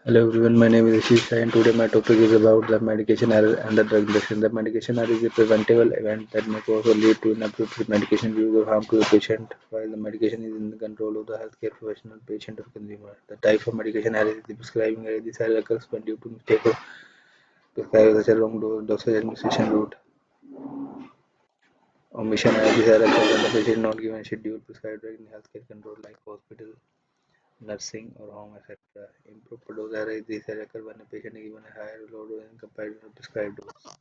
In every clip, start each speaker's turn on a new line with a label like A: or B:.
A: Hello everyone, my name is Ashish and today my topic is about the medication error and the drug induction. The medication error is a preventable event that may cause or lead to inappropriate medication use or harm to the patient while the medication is in the control of the healthcare professional, patient or consumer. The type of medication error is the prescribing error. This error occurs when due to mistake of prescriber such as wrong dosage administration route. Omission error. This error occurs when the patient is not given scheduled prescribed drug in healthcare control like hospital, nursing or home, etc. Improper dose error. This error occurs when a patient is given a higher low dose in comparison to prescribed dose.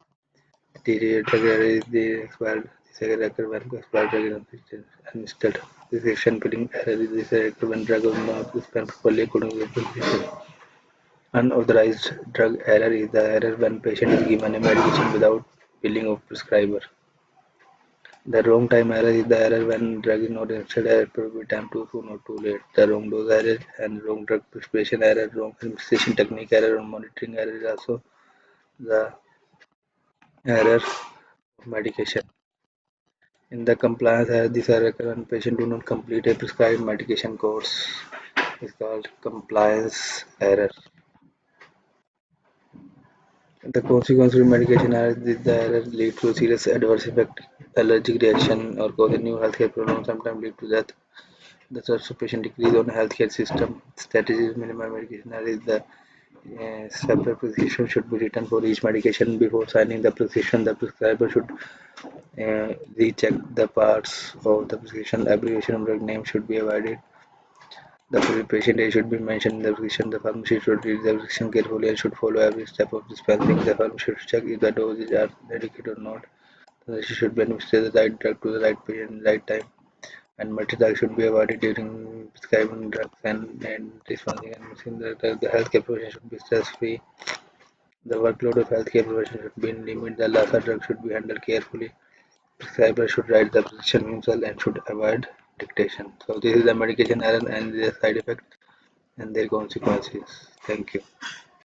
A: Deteriorated drug error is the expired. This error occurs when expired drug is administered. Prescription filling error is this error occurs when drug is not dispensed properly according to the prescription. Unauthorized drug error is the error when patient is given a medication without billing of prescriber. The wrong time error is the error when drug is not administered at appropriate time, too soon or too late. The wrong dose error and wrong drug prescription error, wrong administration technique error, or monitoring error is also the error of medication. In the compliance error, this error occurs when patient do not complete a prescribed medication course. It's called compliance error. The consequence of medication error is the error lead to a serious adverse effect, allergic reaction, or cause a new healthcare problem, sometimes lead to death. The trust of patient decrease on the healthcare system. Strategies minimize medication error is the separate prescription should be written for each medication before signing the prescription. The prescriber should recheck the parts of the prescription. Abbreviation of drug name should be avoided. The patient age should be mentioned in the prescription. The pharmacy should read the prescription carefully and should follow every step of dispensing. The pharmacy should check if the doses are adequate or not. The nurse should administer the right drug to the right patient in the right time. And multitask should be avoided during prescribing drugs and dispensing and mixing the drug. The healthcare profession should be stress-free. The workload of healthcare profession should be in limit. The LASA drug should be handled carefully. Prescriber should write the prescription himself and should avoid dictation. So this is the medication error and their side effect and their consequences. Thank you.